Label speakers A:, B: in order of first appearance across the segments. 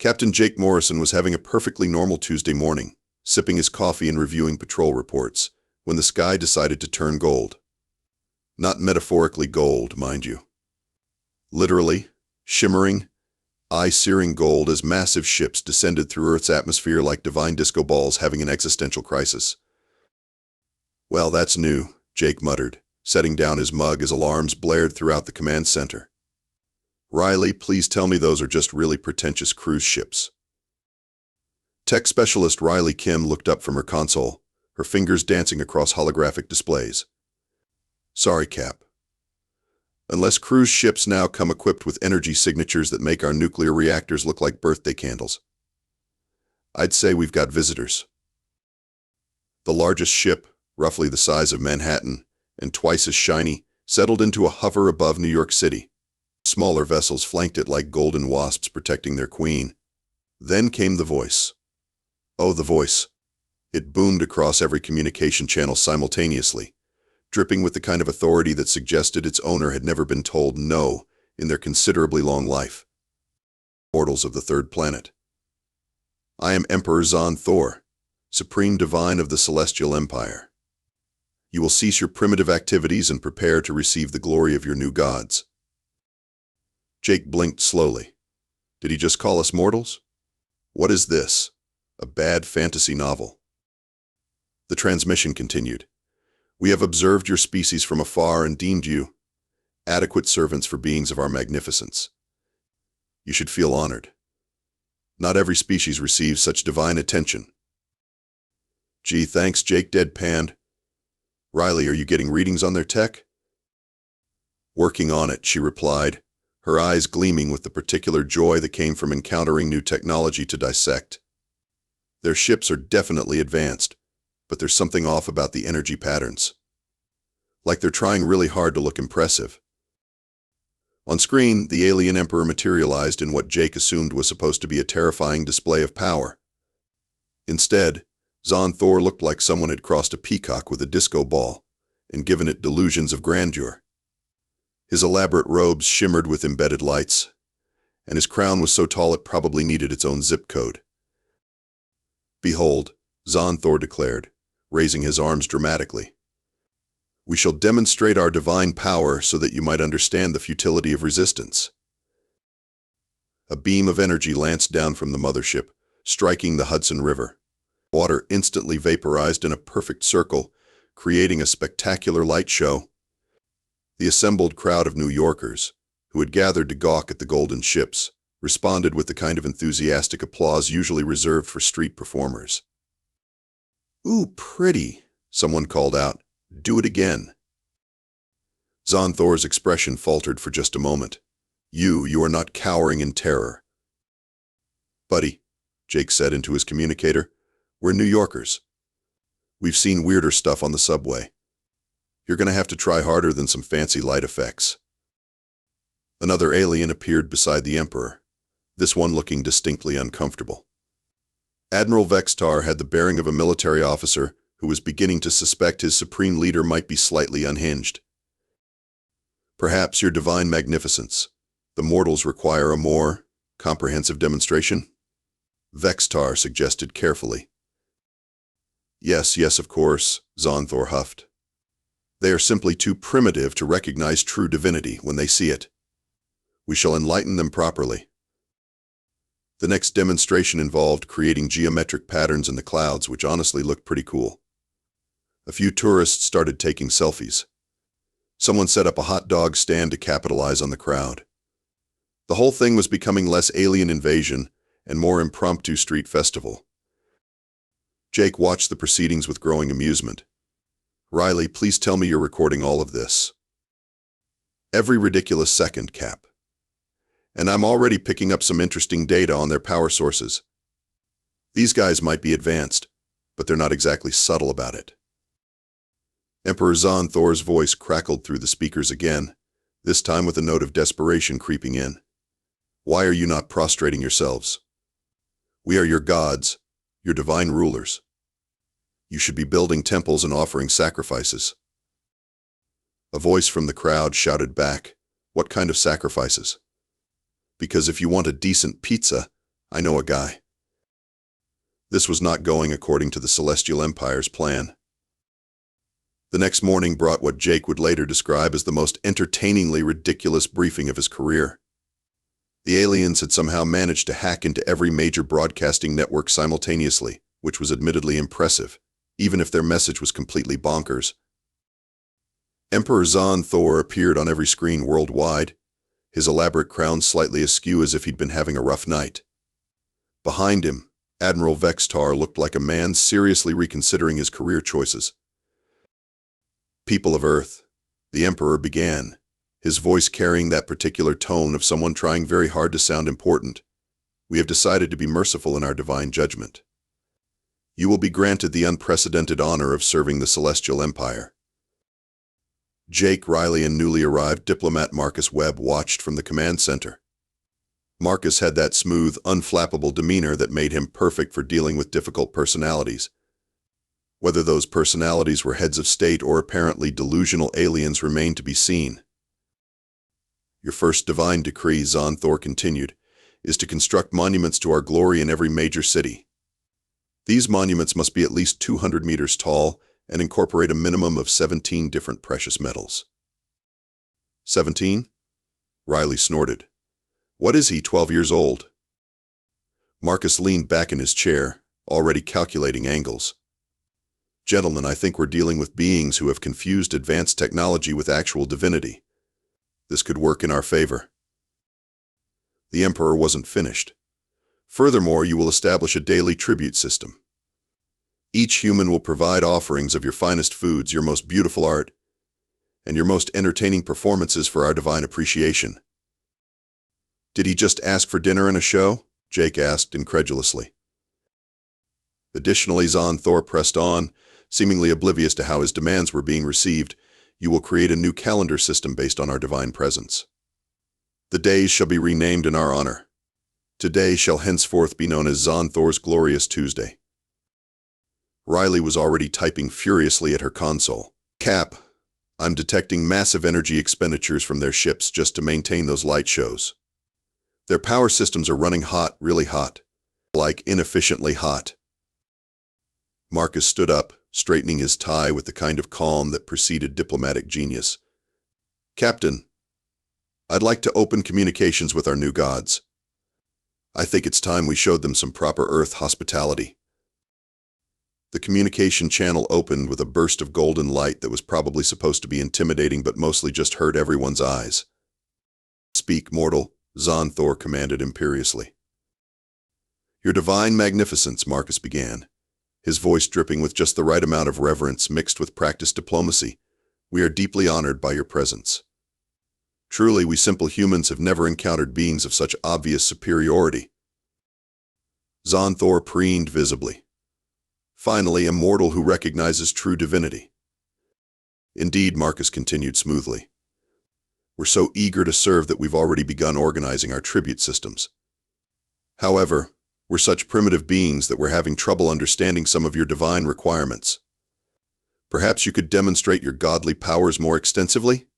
A: Captain Jake Morrison was having a perfectly normal Tuesday morning, sipping his coffee and reviewing patrol reports, when the sky decided to turn gold. Not metaphorically gold, mind you. Literally, shimmering, eye-searing gold as massive ships descended through Earth's atmosphere like divine disco balls having an existential crisis. "Well, that's new," Jake muttered, setting down his mug as alarms blared throughout the command center. "Riley, please tell me those are just really pretentious cruise ships." Tech specialist Riley Kim looked up from her console, her fingers dancing across holographic displays. "Sorry, Cap. Unless cruise ships now come equipped with energy signatures that make our nuclear reactors look like birthday candles, I'd say we've got visitors." The largest ship, roughly the size of Manhattan and twice as shiny, settled into a hover above New York City. Smaller vessels flanked it like golden wasps protecting their queen. Then came the voice. Oh, the voice. It boomed across every communication channel simultaneously, dripping with the kind of authority that suggested its owner had never been told no in their considerably long life. "Mortals of the third planet. I am Emperor Zahn'thor, Supreme Divine of the Celestial Empire. You will cease your primitive activities and prepare to receive the glory of your new gods." Jake blinked slowly. Did he just call us mortals? What is this? A bad fantasy novel? The transmission continued. "We have observed your species from afar and deemed you adequate servants for beings of our magnificence. You should feel honored. Not every species receives such divine attention." "Gee, thanks," Jake deadpanned. "Riley, are you getting readings on their tech?" "Working on it," she replied, her eyes gleaming with the particular joy that came from encountering new technology to dissect. "Their ships are definitely advanced, but there's something off about the energy patterns. Like they're trying really hard to look impressive." On screen, the alien emperor materialized in what Jake assumed was supposed to be a terrifying display of power. Instead, Zahn'thor looked like someone had crossed a peacock with a disco ball and given it delusions of grandeur. His elaborate robes shimmered with embedded lights, and his crown was so tall it probably needed its own zip code. "Behold," Zahn'thor declared, raising his arms dramatically. "We shall demonstrate our divine power so that you might understand the futility of resistance." A beam of energy lanced down from the mothership, striking the Hudson River. Water instantly vaporized in a perfect circle, creating a spectacular light show. The assembled crowd of New Yorkers, who had gathered to gawk at the golden ships, responded with the kind of enthusiastic applause usually reserved for street performers. "Ooh, pretty," someone called out. "Do it again." Zahn'thor's expression faltered for just a moment. You are not cowering in terror." "Buddy," Jake said into his communicator, "we're New Yorkers. We've seen weirder stuff on the subway. You're going to have to try harder than some fancy light effects." Another alien appeared beside the Emperor, this one looking distinctly uncomfortable. Admiral Vex'tar had the bearing of a military officer who was beginning to suspect his supreme leader might be slightly unhinged. "Perhaps, your divine magnificence, the mortals require a more comprehensive demonstration?" Vex'tar suggested carefully. Yes, of course," Zahn'thor huffed. "They are simply too primitive to recognize true divinity when they see it. We shall enlighten them properly." The next demonstration involved creating geometric patterns in the clouds, which honestly looked pretty cool. A few tourists started taking selfies. Someone set up a hot dog stand to capitalize on the crowd. The whole thing was becoming less alien invasion and more impromptu street festival. Jake watched the proceedings with growing amusement. "Riley, please tell me you're recording all of this." "Every ridiculous second, Cap. And I'm already picking up some interesting data on their power sources. These guys might be advanced, but they're not exactly subtle about it." Emperor Zahn'thor's voice crackled through the speakers again, this time with a note of desperation creeping in. "Why are you not prostrating yourselves? We are your gods, your divine rulers. You should be building temples and offering sacrifices." A voice from the crowd shouted back, "What kind of sacrifices? Because if you want a decent pizza, I know a guy. This was not going according to the Celestial Empire's plan. The next morning brought what Jake would later describe as the most entertainingly ridiculous briefing of his career. The aliens had somehow managed to hack into every major broadcasting network simultaneously, which was admittedly impressive, even if their message was completely bonkers. Emperor Zahn'thor appeared on every screen worldwide, his elaborate crown slightly askew as if he'd been having a rough night. Behind him, Admiral Vex'tar looked like a man seriously reconsidering his career choices. "People of Earth," the Emperor began, his voice carrying that particular tone of someone trying very hard to sound important. "We have decided to be merciful in our divine judgment. You will be granted the unprecedented honor of serving the Celestial Empire." Jake, Riley, and newly arrived diplomat Marcus Webb watched from the command center. Marcus had that smooth, unflappable demeanor that made him perfect for dealing with difficult personalities. Whether those personalities were heads of state or apparently delusional aliens remained to be seen. "Your first divine decree," Zahn'thor continued, "is to construct monuments to our glory in every major city. These monuments must be at least 200 meters tall and incorporate a minimum of 17 different precious metals." 17? Riley snorted. "What is he, 12 years old?" Marcus leaned back in his chair, already calculating angles. "Gentlemen, I think we're dealing with beings who have confused advanced technology with actual divinity. This could work in our favor." The Emperor wasn't finished. "Furthermore, you will establish a daily tribute system. Each human will provide offerings of your finest foods, your most beautiful art, and your most entertaining performances for our divine appreciation." "Did he just ask for dinner and a show?" Jake asked incredulously. "Additionally," Zahn'thor pressed on, seemingly oblivious to how his demands were being received, "you will create a new calendar system based on our divine presence. The days shall be renamed in our honor. Today shall henceforth be known as Zahn'thor's Glorious Tuesday." Riley was already typing furiously at her console. "Cap, I'm detecting massive energy expenditures from their ships just to maintain those light shows. Their power systems are running hot, really hot. Like inefficiently hot." Marcus stood up, straightening his tie with the kind of calm that preceded diplomatic genius. "Captain, I'd like to open communications with our new gods. I think it's time we showed them some proper Earth hospitality." The communication channel opened with a burst of golden light that was probably supposed to be intimidating but mostly just hurt everyone's eyes. "Speak, mortal," Zahn'thor commanded imperiously. "Your divine magnificence," Marcus began, his voice dripping with just the right amount of reverence mixed with practiced diplomacy. "We are deeply honored by your presence. Truly, we simple humans have never encountered beings of such obvious superiority." Zahn'thor preened visibly. "Finally, a mortal who recognizes true divinity." "Indeed," Marcus continued smoothly. "We're so eager to serve that we've already begun organizing our tribute systems. However, we're such primitive beings that we're having trouble understanding some of your divine requirements. Perhaps you could demonstrate your godly powers more extensively,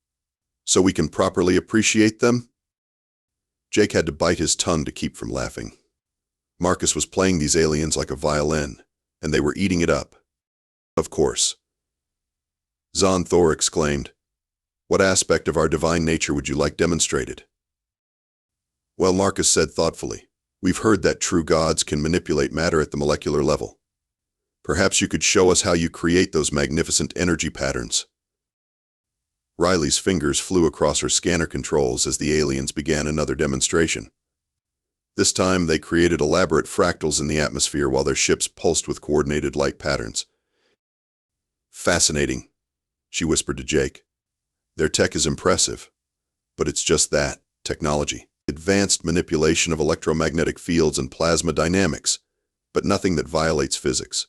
A: so we can properly appreciate them?" Jake had to bite his tongue to keep from laughing. Marcus was playing these aliens like a violin, and they were eating it up. "Of course." Zahn'thor exclaimed. "What aspect of our divine nature would you like demonstrated?" "Well," Marcus said thoughtfully, "we've heard that true gods can manipulate matter at the molecular level. Perhaps you could show us how you create those magnificent energy patterns." Riley's fingers flew across her scanner controls as the aliens began another demonstration. This time, they created elaborate fractals in the atmosphere while their ships pulsed with coordinated light patterns. "Fascinating," she whispered to Jake. "Their tech is impressive, but it's just that, technology. Advanced manipulation of electromagnetic fields and plasma dynamics, but nothing that violates physics.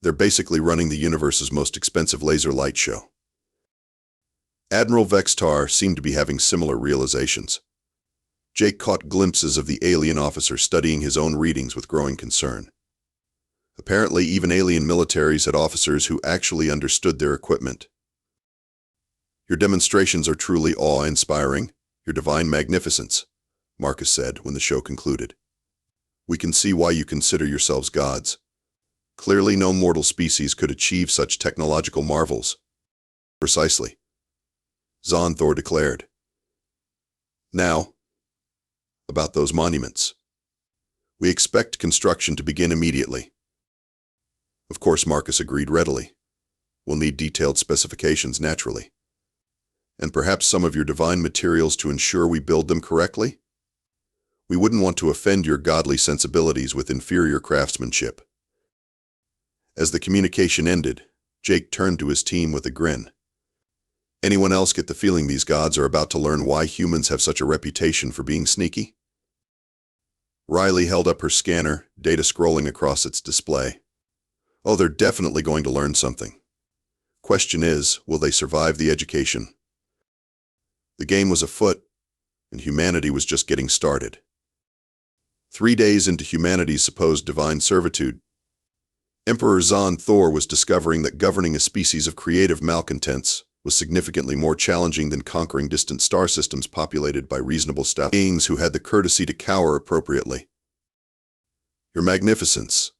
A: They're basically running the universe's most expensive laser light show." Admiral Vex'tar seemed to be having similar realizations. Jake caught glimpses of the alien officer studying his own readings with growing concern. Apparently, even alien militaries had officers who actually understood their equipment. "Your demonstrations are truly awe-inspiring, your divine magnificence," Marcus said when the show concluded. We can see why you consider yourselves gods. Clearly no mortal species could achieve such technological marvels. Precisely, Zahn'thor declared. Now, about those monuments. We expect construction to begin immediately. Of course, Marcus agreed readily. We'll need detailed specifications naturally. And perhaps some of your divine materials to ensure we build them correctly? We wouldn't want to offend your godly sensibilities with inferior craftsmanship. As the communication ended, Jake turned to his team with a grin. Anyone else get the feeling these gods are about to learn why humans have such a reputation for being sneaky? Riley held up her scanner, data scrolling across its display. Oh, they're definitely going to learn something. Question is, will they survive the education? The game was afoot, and humanity was just getting started. 3 days into humanity's supposed divine servitude, Emperor Zahn'thor was discovering that governing a species of creative malcontents was significantly more challenging than conquering distant star systems populated by reasonable beings who had the courtesy to cower appropriately. Your Magnificence,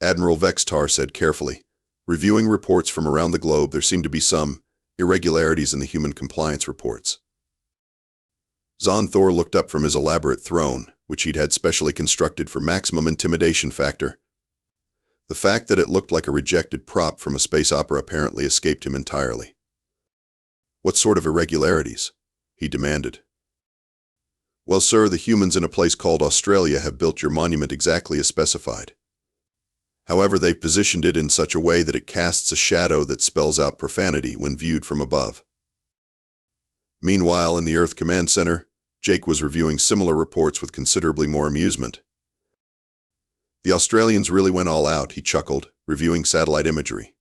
A: Admiral Vex'tar said carefully. Reviewing reports from around the globe, there seemed to be some irregularities in the human compliance reports. Zahn'thor looked up from his elaborate throne, which he'd had specially constructed for maximum intimidation factor. The fact that it looked like a rejected prop from a space opera apparently escaped him entirely. What sort of irregularities? He demanded. Well, sir, the humans in a place called Australia have built your monument exactly as specified. However, they've positioned it in such a way that it casts a shadow that spells out profanity when viewed from above. Meanwhile, in the Earth Command Center, Jake was reviewing similar reports with considerably more amusement. The Australians really went all out, he chuckled, reviewing satellite imagery.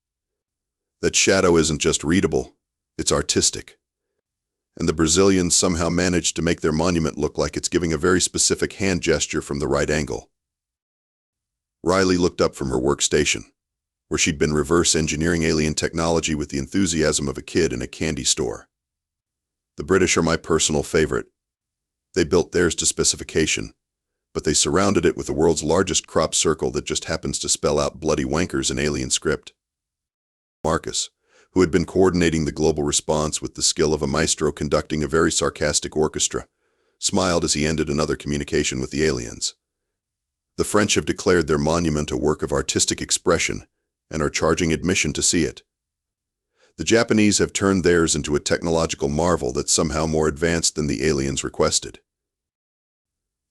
A: That shadow isn't just readable, it's artistic. And the Brazilians somehow managed to make their monument look like it's giving a very specific hand gesture from the right angle. Riley looked up from her workstation, where she'd been reverse engineering alien technology with the enthusiasm of a kid in a candy store. The British are my personal favorite. They built theirs to specification, but they surrounded it with the world's largest crop circle that just happens to spell out bloody wankers in alien script. Marcus, who had been coordinating the global response with the skill of a maestro conducting a very sarcastic orchestra, smiled as he ended another communication with the aliens. The French have declared their monument a work of artistic expression and are charging admission to see it. The Japanese have turned theirs into a technological marvel that's somehow more advanced than the aliens requested.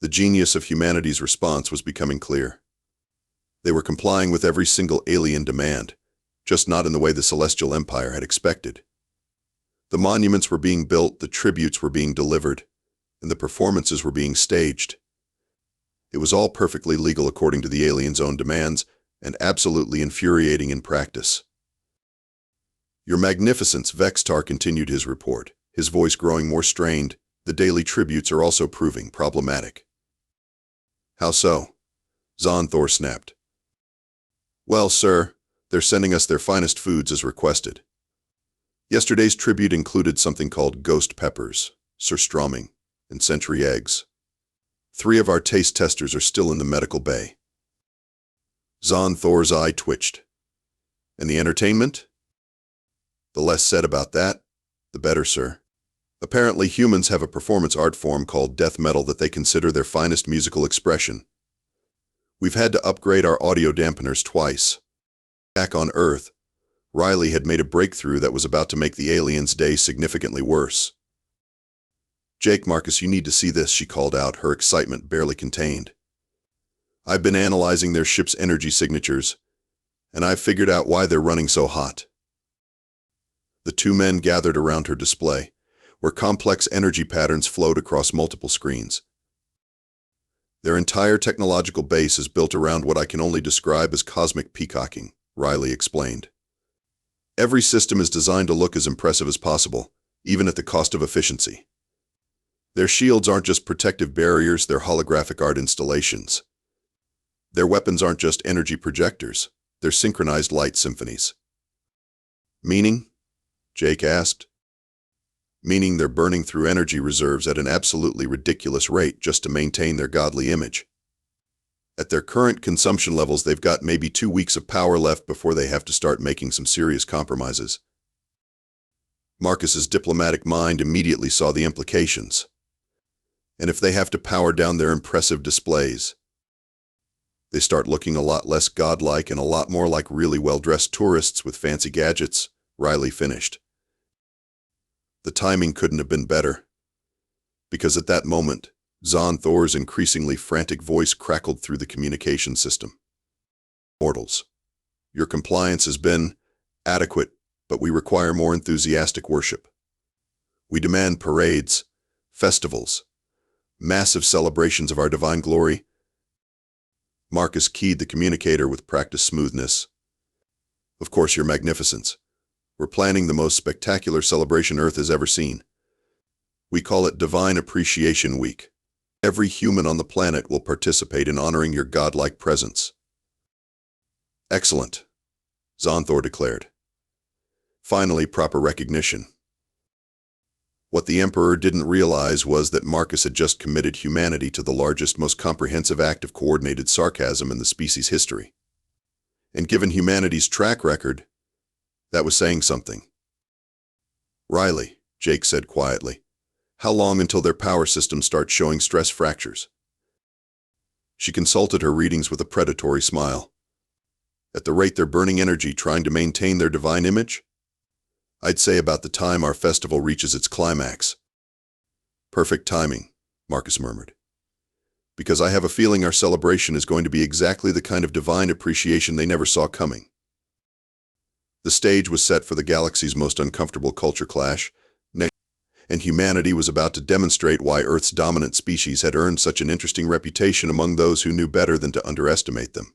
A: The genius of humanity's response was becoming clear. They were complying with every single alien demand, just not in the way the Celestial Empire had expected. The monuments were being built, the tributes were being delivered, and the performances were being staged. It was all perfectly legal according to the aliens' own demands, and absolutely infuriating in practice. Your Magnificence, Vex'tar continued his report, his voice growing more strained. The daily tributes are also proving problematic. How so? Zahn'thor snapped. Well, sir, they're sending us their finest foods as requested. Yesterday's tribute included something called ghost peppers, surströmming, and century eggs. 3 of our taste testers are still in the medical bay. Zahn'thor's eye twitched. And the entertainment? The less said about that, the better, sir. Apparently humans have a performance art form called death metal that they consider their finest musical expression. We've had to upgrade our audio dampeners twice. Back on Earth, Riley had made a breakthrough that was about to make the aliens' day significantly worse. Jake, Marcus, you need to see this, she called out, her excitement barely contained. I've been analyzing their ship's energy signatures, and I've figured out why they're running so hot. The 2 men gathered around her display, where complex energy patterns flowed across multiple screens. Their entire technological base is built around what I can only describe as cosmic peacocking, Riley explained. Every system is designed to look as impressive as possible, even at the cost of efficiency. Their shields aren't just protective barriers, they're holographic art installations. Their weapons aren't just energy projectors, they're synchronized light symphonies. Meaning? Jake asked. Meaning they're burning through energy reserves at an absolutely ridiculous rate just to maintain their godly image. At their current consumption levels, they've got maybe 2 weeks of power left before they have to start making some serious compromises. Marcus's diplomatic mind immediately saw the implications. And if they have to power down their impressive displays, they start looking a lot less godlike and a lot more like really well-dressed tourists with fancy gadgets, Riley finished. The timing couldn't have been better, because at that moment, Zahn'thor's increasingly frantic voice crackled through the communication system. Mortals, your compliance has been adequate, but we require more enthusiastic worship. We demand parades, festivals, massive celebrations of our divine glory. Marcus keyed the communicator with practiced smoothness. Of course, your magnificence. We're planning the most spectacular celebration Earth has ever seen. We call it Divine Appreciation Week. Every human on the planet will participate in honoring your godlike presence. Excellent, Zahn'thor declared. Finally, proper recognition. What the Emperor didn't realize was that Marcus had just committed humanity to the largest, most comprehensive act of coordinated sarcasm in the species' history. And given humanity's track record, that was saying something. Riley, Jake said quietly, how long until their power systems start showing stress fractures? She consulted her readings with a predatory smile. At the rate they're burning energy trying to maintain their divine image, I'd say about the time our festival reaches its climax. Perfect timing, Marcus murmured. Because I have a feeling our celebration is going to be exactly the kind of divine appreciation they never saw coming. The stage was set for the galaxy's most uncomfortable culture clash, and humanity was about to demonstrate why Earth's dominant species had earned such an interesting reputation among those who knew better than to underestimate them.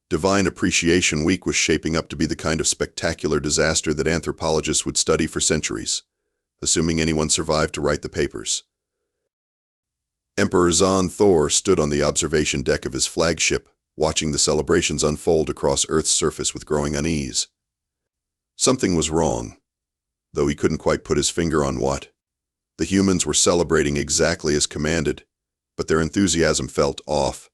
A: Divine Appreciation Week was shaping up to be the kind of spectacular disaster that anthropologists would study for centuries, assuming anyone survived to write the papers. Emperor Zahn'thor stood on the observation deck of his flagship, watching the celebrations unfold across Earth's surface with growing unease. Something was wrong, though he couldn't quite put his finger on what. The humans were celebrating exactly as commanded, but their enthusiasm felt off.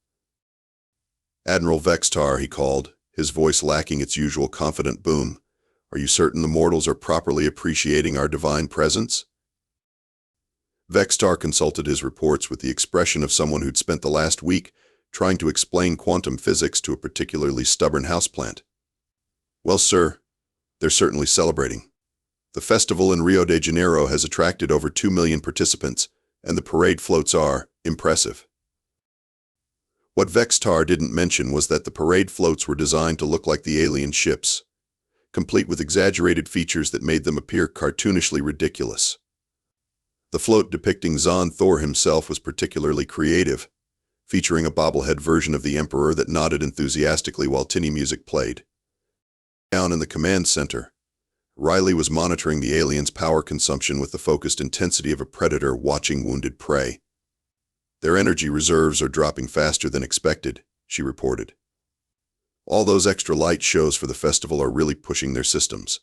A: Admiral Vex'tar, he called, his voice lacking its usual confident boom. Are you certain the mortals are properly appreciating our divine presence? Vex'tar consulted his reports with the expression of someone who'd spent the last week trying to explain quantum physics to a particularly stubborn houseplant. Well, sir, they're certainly celebrating. The festival in Rio de Janeiro has attracted over 2 million participants, and the parade floats are impressive. What Vex'tar didn't mention was that the parade floats were designed to look like the alien ships, complete with exaggerated features that made them appear cartoonishly ridiculous. The float depicting Zahn'thor himself was particularly creative, featuring a bobblehead version of the Emperor that nodded enthusiastically while tinny music played. Down in the command center, Riley was monitoring the aliens' power consumption with the focused intensity of a predator watching wounded prey. Their energy reserves are dropping faster than expected, she reported. All those extra light shows for the festival are really pushing their systems.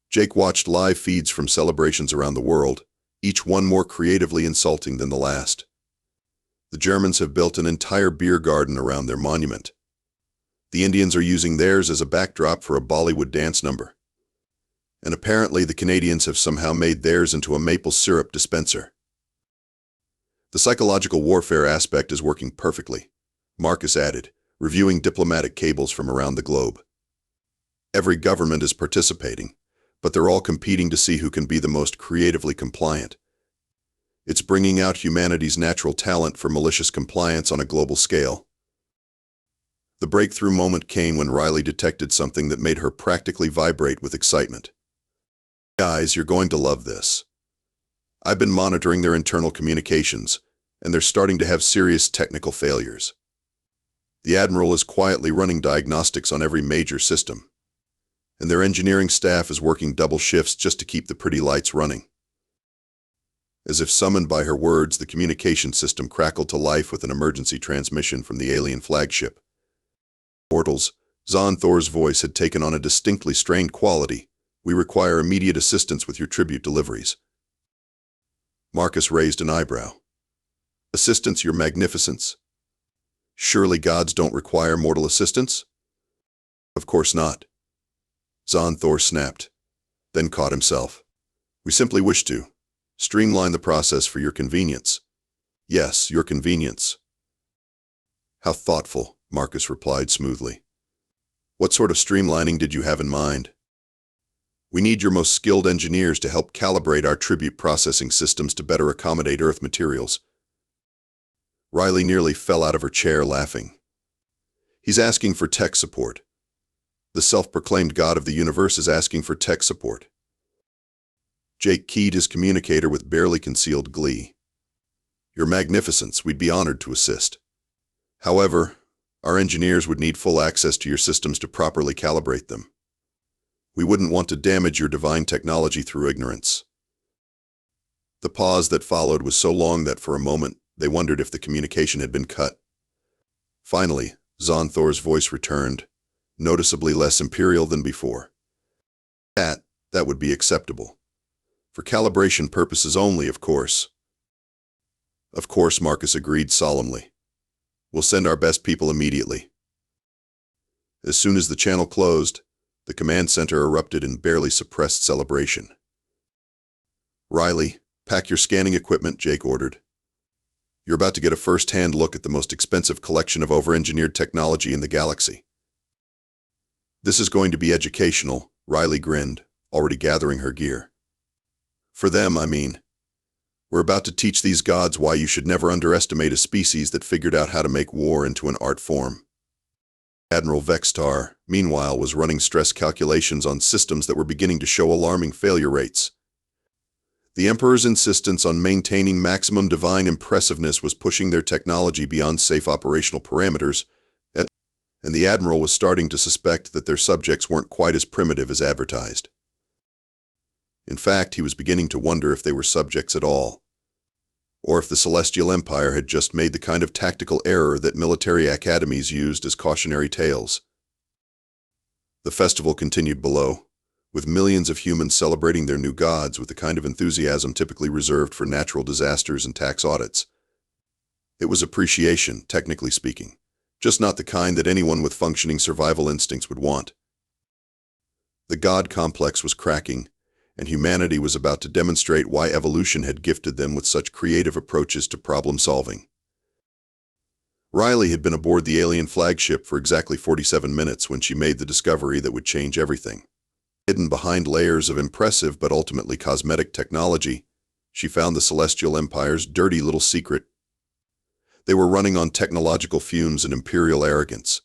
A: Jake watched live feeds from celebrations around the world, each one more creatively insulting than the last. The Germans have built an entire beer garden around their monument. The Indians are using theirs as a backdrop for a Bollywood dance number. And apparently the Canadians have somehow made theirs into a maple syrup dispenser. The psychological warfare aspect is working perfectly, Marcus added, reviewing diplomatic cables from around the globe. Every government is participating, but they're all competing to see who can be the most creatively compliant. It's bringing out humanity's natural talent for malicious compliance on a global scale. The breakthrough moment came when Riley detected something that made her practically vibrate with excitement. Guys, you're going to love this. I've been monitoring their internal communications, and they're starting to have serious technical failures. The Admiral is quietly running diagnostics on every major system, and their engineering staff is working double shifts just to keep the pretty lights running. As if summoned by her words, the communication system crackled to life with an emergency transmission from the alien flagship. Mortals, Zahn'thor's voice had taken on a distinctly strained quality. We require immediate assistance with your tribute deliveries. Marcus raised an eyebrow. Assistance, your magnificence? Surely gods don't require mortal assistance? Of course not. Zahn'thor snapped, then caught himself. We simply wish to streamline the process for your convenience. Yes, your convenience. How thoughtful, Marcus replied smoothly. What sort of streamlining did you have in mind? We need your most skilled engineers to help calibrate our tribute processing systems to better accommodate Earth materials. Riley nearly fell out of her chair laughing. He's asking for tech support. The self-proclaimed god of the universe is asking for tech support. Jake keyed his communicator with barely concealed glee. Your Magnificence, we'd be honored to assist. However, our engineers would need full access to your systems to properly calibrate them. We wouldn't want to damage your divine technology through ignorance. The pause that followed was so long that for a moment they wondered if the communication had been cut. Finally, Zahn'thor's voice returned, noticeably less imperial than before. That would be acceptable. For calibration purposes only, of course. Of course, Marcus agreed solemnly. We'll send our best people immediately. As soon as the channel closed, the command center erupted in barely suppressed celebration. Riley, pack your scanning equipment, Jake ordered. You're about to get a first-hand look at the most expensive collection of over-engineered technology in the galaxy. This is going to be educational, Riley grinned, already gathering her gear. For them, I mean. We're about to teach these gods why you should never underestimate a species that figured out how to make war into an art form. Admiral Vex'tar, meanwhile, was running stress calculations on systems that were beginning to show alarming failure rates. The Emperor's insistence on maintaining maximum divine impressiveness was pushing their technology beyond safe operational parameters, and the Admiral was starting to suspect that their subjects weren't quite as primitive as advertised. In fact, he was beginning to wonder if they were subjects at all, or if the Celestial Empire had just made the kind of tactical error that military academies used as cautionary tales. The festival continued below, with millions of humans celebrating their new gods with the kind of enthusiasm typically reserved for natural disasters and tax audits. It was appreciation, technically speaking, just not the kind that anyone with functioning survival instincts would want. The god complex was cracking, and humanity was about to demonstrate why evolution had gifted them with such creative approaches to problem-solving. Riley had been aboard the alien flagship for exactly 47 minutes when she made the discovery that would change everything. Hidden behind layers of impressive but ultimately cosmetic technology, she found the Celestial Empire's dirty little secret. They were running on technological fumes and imperial arrogance.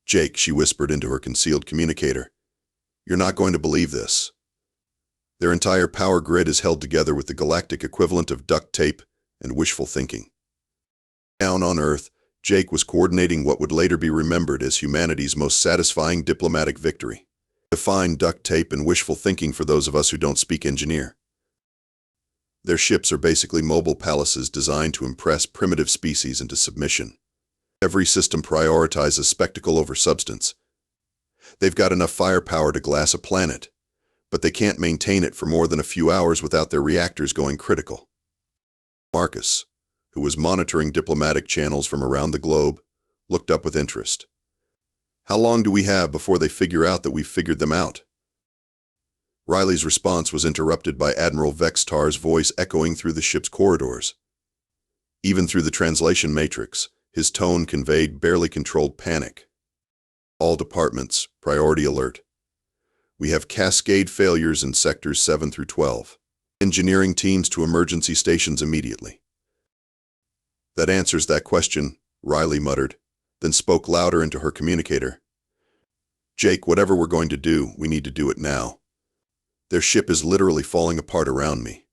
A: Jake, she whispered into her concealed communicator, you're not going to believe this. Their entire power grid is held together with the galactic equivalent of duct tape and wishful thinking. Down on Earth, Jake was coordinating what would later be remembered as humanity's most satisfying diplomatic victory. Define duct tape and wishful thinking for those of us who don't speak engineer. Their ships are basically mobile palaces designed to impress primitive species into submission. Every system prioritizes spectacle over substance. They've got enough firepower to glass a planet, but they can't maintain it for more than a few hours without their reactors going critical. Marcus, who was monitoring diplomatic channels from around the globe, looked up with interest. How long do we have before they figure out that we've figured them out? Riley's response was interrupted by Admiral Vex'tar's voice echoing through the ship's corridors. Even through the translation matrix, his tone conveyed barely controlled panic. All departments, priority alert. We have cascade failures in sectors 7 through 12. Engineering teams to emergency stations immediately. That answers that question, Riley muttered, then spoke louder into her communicator. Jake, whatever we're going to do, we need to do it now. Their ship is literally falling apart around me.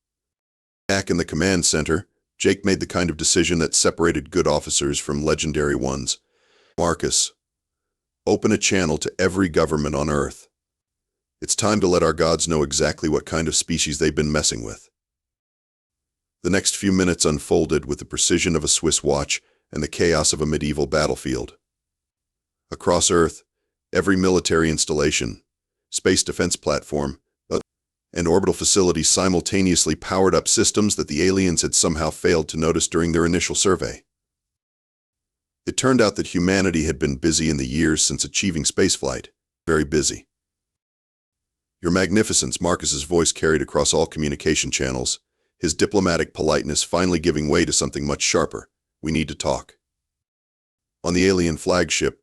A: Back in the command center, Jake made the kind of decision that separated good officers from legendary ones. Marcus, open a channel to every government on Earth. It's time to let our gods know exactly what kind of species they've been messing with. The next few minutes unfolded with the precision of a Swiss watch and the chaos of a medieval battlefield. Across Earth, every military installation, space defense platform, and orbital facility simultaneously powered up systems that the aliens had somehow failed to notice during their initial survey. It turned out that humanity had been busy in the years since achieving spaceflight. Very busy. Your Magnificence, Marcus's voice carried across all communication channels, his diplomatic politeness finally giving way to something much sharper. We need to talk. On the alien flagship,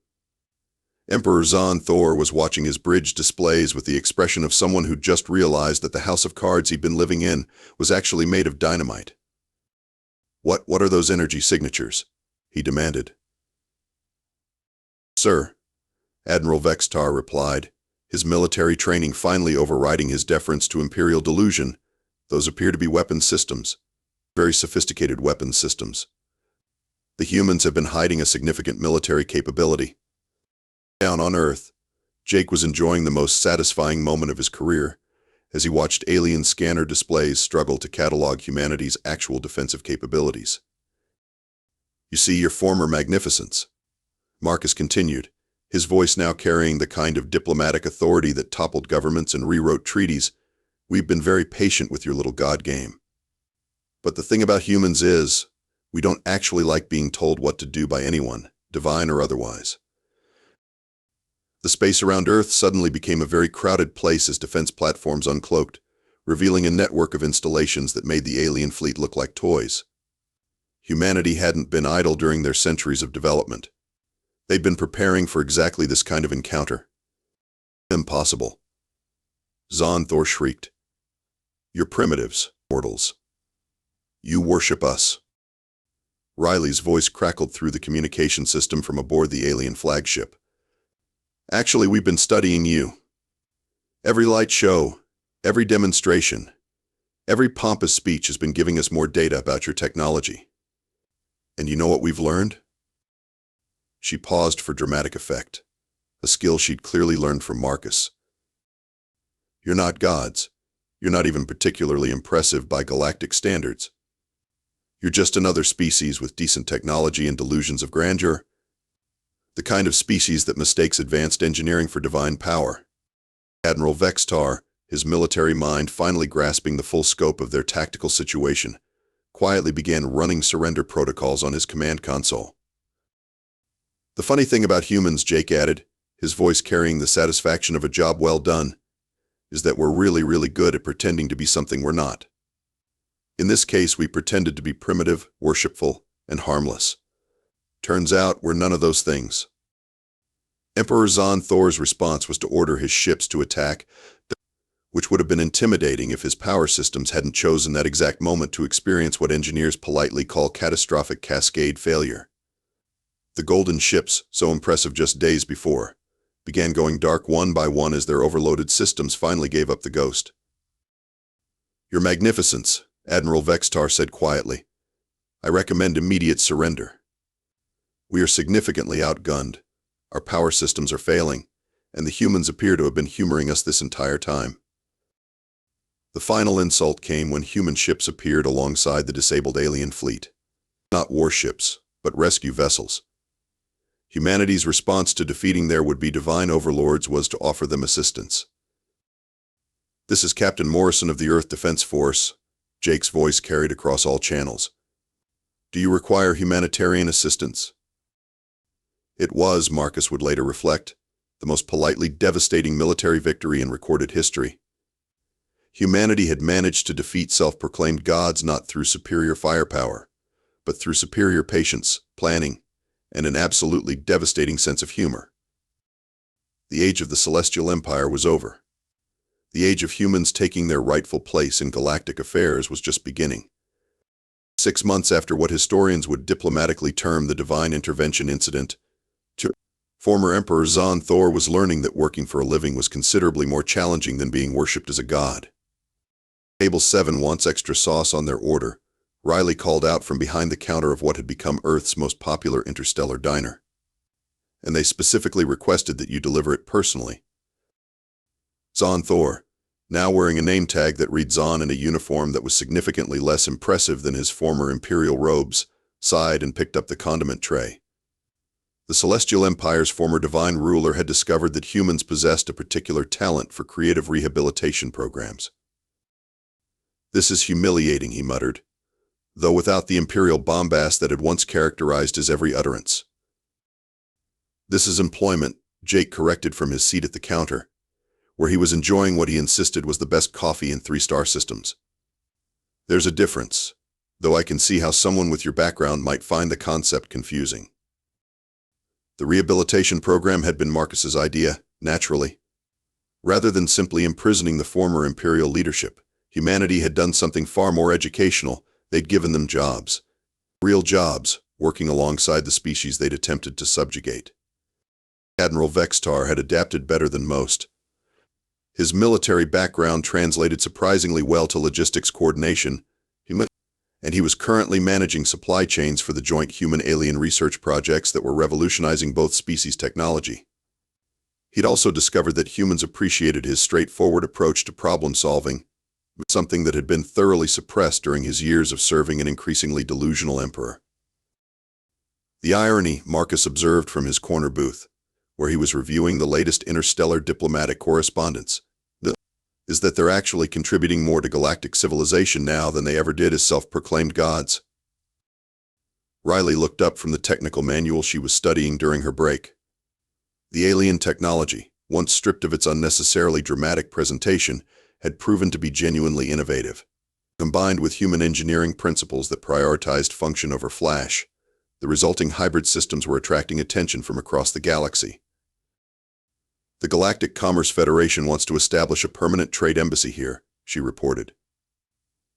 A: Emperor Zahn'thor was watching his bridge displays with the expression of someone who'd just realized that the house of cards he'd been living in was actually made of dynamite. What are those energy signatures? He demanded. Sir, Admiral Vex'tar replied, his military training finally overriding his deference to imperial delusion. Those appear to be weapons systems. Very sophisticated weapons systems. The humans have been hiding a significant military capability. Down on Earth, Jake was enjoying the most satisfying moment of his career as he watched alien scanner displays struggle to catalog humanity's actual defensive capabilities. You see, Your Former Magnificence, Marcus continued, his voice now carrying the kind of diplomatic authority that toppled governments and rewrote treaties. We've been very patient with your little god game. But the thing about humans is, we don't actually like being told what to do by anyone, divine or otherwise. The space around Earth suddenly became a very crowded place as defense platforms uncloaked, revealing a network of installations that made the alien fleet look like toys. Humanity hadn't been idle during their centuries of development. They'd been preparing for exactly this kind of encounter. Impossible. Zahn'thor shrieked. You're primitives, mortals. You worship us. Riley's voice crackled through the communication system from aboard the alien flagship. Actually, we've been studying you. Every light show, every demonstration, every pompous speech has been giving us more data about your technology. And you know what we've learned? She paused for dramatic effect, a skill she'd clearly learned from Marcus. You're not gods. You're not even particularly impressive by galactic standards. You're just another species with decent technology and delusions of grandeur. The kind of species that mistakes advanced engineering for divine power. Admiral Vex'tar, his military mind finally grasping the full scope of their tactical situation, quietly began running surrender protocols on his command console. The funny thing about humans, Jake added, his voice carrying the satisfaction of a job well done, is that we're really, really good at pretending to be something we're not. In this case, we pretended to be primitive, worshipful, and harmless. Turns out we're none of those things. Emperor Zahn'thor's response was to order his ships to attack, which would have been intimidating if his power systems hadn't chosen that exact moment to experience what engineers politely call catastrophic cascade failure. The golden ships, so impressive just days before, began going dark one by one as their overloaded systems finally gave up the ghost. Your Magnificence, Admiral Vex'tar said quietly, I recommend immediate surrender. We are significantly outgunned, our power systems are failing, and the humans appear to have been humoring us this entire time. The final insult came when human ships appeared alongside the disabled alien fleet. Not warships, but rescue vessels. Humanity's response to defeating their would-be divine overlords was to offer them assistance. This is Captain Morrison of the Earth Defense Force, Jake's voice carried across all channels. Do you require humanitarian assistance? It was, Marcus would later reflect, the most politely devastating military victory in recorded history. Humanity had managed to defeat self-proclaimed gods not through superior firepower, but through superior patience, planning, and an absolutely devastating sense of humor. The age of the Celestial Empire was over. The age of humans taking their rightful place in galactic affairs was just beginning. 6 months after what historians would diplomatically term the divine intervention incident, former Emperor Zahn'thor was learning that working for a living was considerably more challenging than being worshipped as a god. Table 7 wants extra sauce on their order, Riley called out from behind the counter of what had become Earth's most popular interstellar diner. And they specifically requested that you deliver it personally. Zahn'thor, now wearing a name tag that read Zahn in a uniform that was significantly less impressive than his former imperial robes, sighed and picked up the condiment tray. The Celestial Empire's former divine ruler had discovered that humans possessed a particular talent for creative rehabilitation programs. This is humiliating, he muttered, though without the imperial bombast that had once characterized his every utterance. This is employment, Jake corrected from his seat at the counter, where he was enjoying what he insisted was the best coffee in 3-star systems. There's a difference, though I can see how someone with your background might find the concept confusing. The rehabilitation program had been Marcus's idea, naturally. Rather than simply imprisoning the former imperial leadership, humanity had done something far more educational. They'd given them jobs. Real jobs, working alongside the species they'd attempted to subjugate. Admiral Vex'tar had adapted better than most. His military background translated surprisingly well to logistics coordination, and he was currently managing supply chains for the joint human-alien research projects that were revolutionizing both species' technology. He'd also discovered that humans appreciated his straightforward approach to problem-solving, something that had been thoroughly suppressed during his years of serving an increasingly delusional emperor. The irony, Marcus observed from his corner booth, where he was reviewing the latest interstellar diplomatic correspondence, is that they're actually contributing more to galactic civilization now than they ever did as self-proclaimed gods. Riley looked up from the technical manual she was studying during her break. The alien technology, once stripped of its unnecessarily dramatic presentation, had proven to be genuinely innovative. Combined with human engineering principles that prioritized function over flash, the resulting hybrid systems were attracting attention from across the galaxy. The Galactic Commerce Federation wants to establish a permanent trade embassy here, she reported.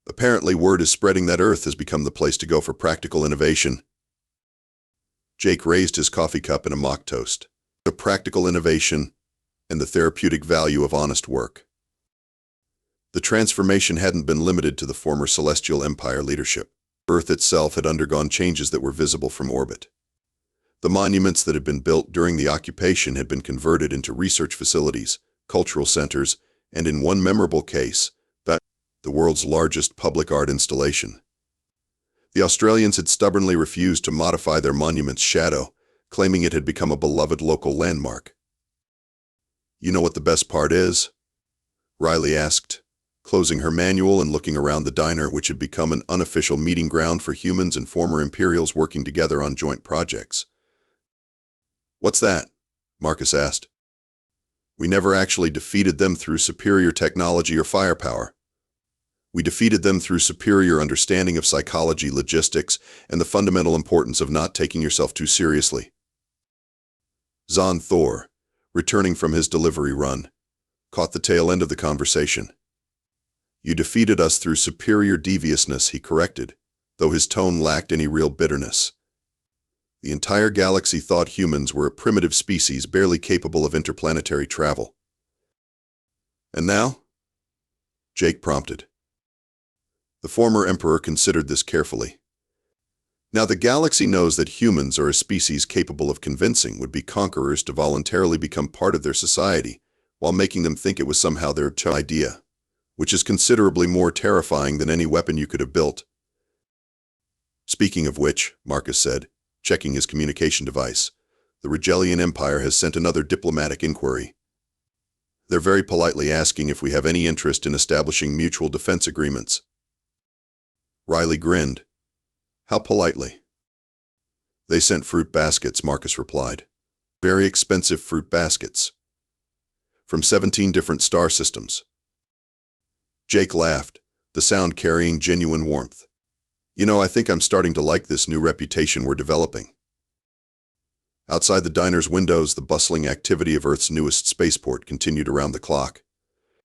A: Apparently, word is spreading that Earth has become the place to go for practical innovation. Jake raised his coffee cup in a mock toast. The practical innovation and the therapeutic value of honest work. The transformation hadn't been limited to the former Celestial Empire leadership. Earth itself had undergone changes that were visible from orbit. The monuments that had been built during the occupation had been converted into research facilities, cultural centers, and in one memorable case, the world's largest public art installation. The Australians had stubbornly refused to modify their monument's shadow, claiming it had become a beloved local landmark. You know what the best part is? Riley asked, closing her manual and looking around the diner, which had become an unofficial meeting ground for humans and former Imperials working together on joint projects. What's that? Marcus asked. We never actually defeated them through superior technology or firepower. We defeated them through superior understanding of psychology, logistics, and the fundamental importance of not taking yourself too seriously. Zahn'thor, returning from his delivery run, caught the tail end of the conversation. You defeated us through superior deviousness, he corrected, though his tone lacked any real bitterness. The entire galaxy thought humans were a primitive species barely capable of interplanetary travel. And now? Jake prompted. The former emperor considered this carefully. Now the galaxy knows that humans are a species capable of convincing would-be conquerors to voluntarily become part of their society, while making them think it was somehow their idea, which is considerably more terrifying than any weapon you could have built. Speaking of which, Marcus said, checking his communication device, the Regelian Empire has sent another diplomatic inquiry. They're very politely asking if we have any interest in establishing mutual defense agreements. Riley grinned. How politely? They sent fruit baskets, Marcus replied. Very expensive fruit baskets. From 17 different star systems. Jake laughed, the sound carrying genuine warmth. You know, I think I'm starting to like this new reputation we're developing. Outside the diner's windows, the bustling activity of Earth's newest spaceport continued around the clock.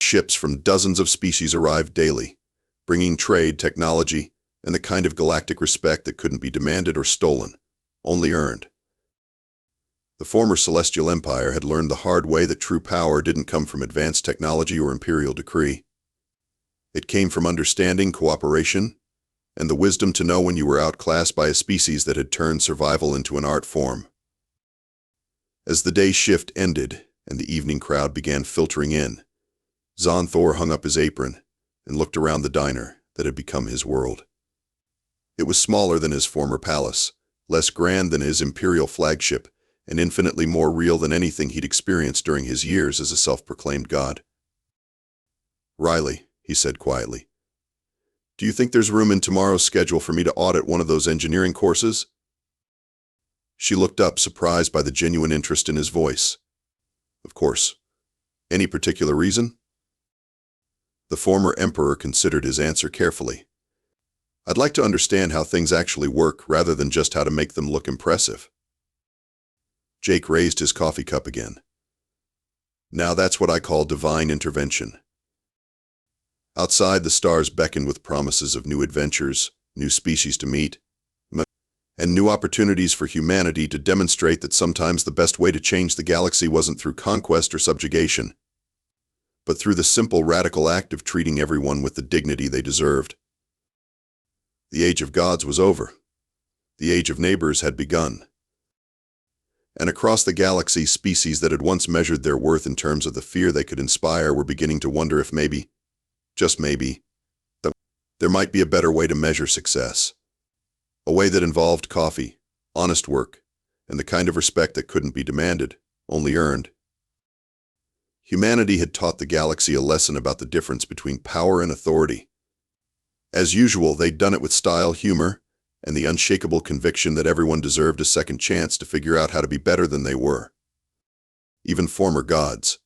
A: Ships from dozens of species arrived daily, bringing trade, technology, and the kind of galactic respect that couldn't be demanded or stolen, only earned. The former Celestial Empire had learned the hard way that true power didn't come from advanced technology or imperial decree. It came from understanding, cooperation, and the wisdom to know when you were outclassed by a species that had turned survival into an art form. As the day shift ended and the evening crowd began filtering in, Zahn'thor hung up his apron and looked around the diner that had become his world. It was smaller than his former palace, less grand than his imperial flagship, and infinitely more real than anything he'd experienced during his years as a self-proclaimed god. Riley, he said quietly, do you think there's room in tomorrow's schedule for me to audit one of those engineering courses? She looked up, surprised by the genuine interest in his voice. Of course. Any particular reason? The former emperor considered his answer carefully. I'd like to understand how things actually work rather than just how to make them look impressive. Jake raised his coffee cup again. Now that's what I call divine intervention. Outside, the stars beckoned with promises of new adventures, new species to meet, and new opportunities for humanity to demonstrate that sometimes the best way to change the galaxy wasn't through conquest or subjugation, but through the simple, radical act of treating everyone with the dignity they deserved. The age of gods was over. The age of neighbors had begun. And across the galaxy, species that had once measured their worth in terms of the fear they could inspire were beginning to wonder if maybe, just maybe, there might be a better way to measure success. A way that involved coffee, honest work, and the kind of respect that couldn't be demanded, only earned. Humanity had taught the galaxy a lesson about the difference between power and authority. As usual, they'd done it with style, humor, and the unshakable conviction that everyone deserved a second chance to figure out how to be better than they were. Even former gods.